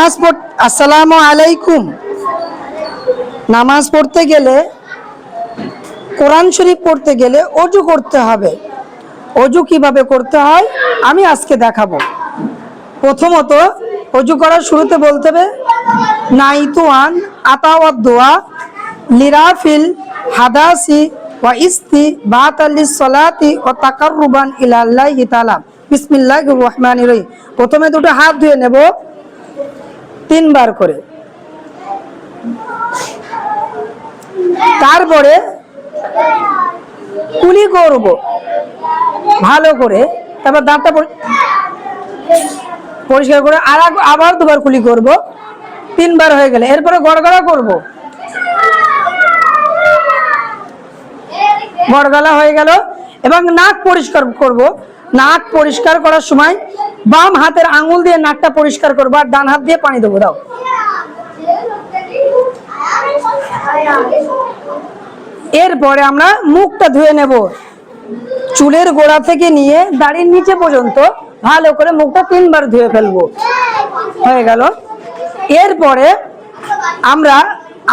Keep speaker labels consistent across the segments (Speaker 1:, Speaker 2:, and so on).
Speaker 1: আসসালামু আলাইকুম। নামাজ পড়তে গেলে, কোরআন শরীফ পড়তে গেলে অজু করতে হবে। অজু কিভাবে করতে হয় আমি আজকে দেখাবো। প্রথমত অজু করার শুরুতে বলতে হবে নাইতুয়ান আতাওয়াদ দোয়া লিরাফিল হাদাসি ওয়া ইস্তি বাতালিস সালাতি ওয়া তাকাররুবান ইলাল্লাহি তাআলা। বিসমিল্লাহির রহমানির রহিম। প্রথমে দুটো হাত ধুয়ে নেব 3 বার করে। তারপরে কুলি করব ভালো করে, তারপর দাঁতটা পরিষ্কার করে আবার দুবার কুলি করব। 3 বার হয়ে গেলে এরপরে গড়গড়া করব। গড়গড়া হয়ে গেল এবং নাক পরিষ্কার করব। নাক পরিষ্কার করার সময় বাম হাতের আঙুল দিয়ে নাকটা পরিষ্কার করব আর ডান হাত দিয়ে পানি দেবো। দাও। এরপরে আমরা মুখটা ধুয়ে নেব, চুলের গোড়া থেকে নিয়ে দাড়ির নিচে পর্যন্ত ভালো করে মুখটা 3 বার ধুয়ে ফেলবো। হয়ে গেল। এরপরে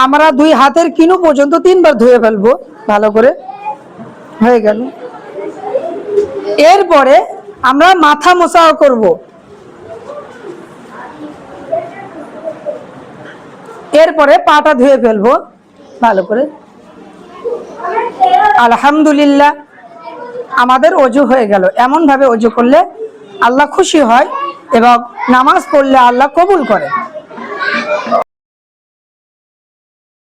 Speaker 1: আমরা 2 হাতের কিনু পর্যন্ত 3 বার ধুয়ে ফেলবো ভালো করে। হয়ে গেল। এরপরে আমরা মাথা মোছাও করব। এরপরে পাটা ধুয়ে ফেলবো ভালো করে। আলহামদুলিল্লাহ, আমাদের অজু হয়ে গেল। এমন ভাবে অজু করলে আল্লাহ খুশি হয় এবং নামাজ পড়লে আল্লাহ কবুল করে।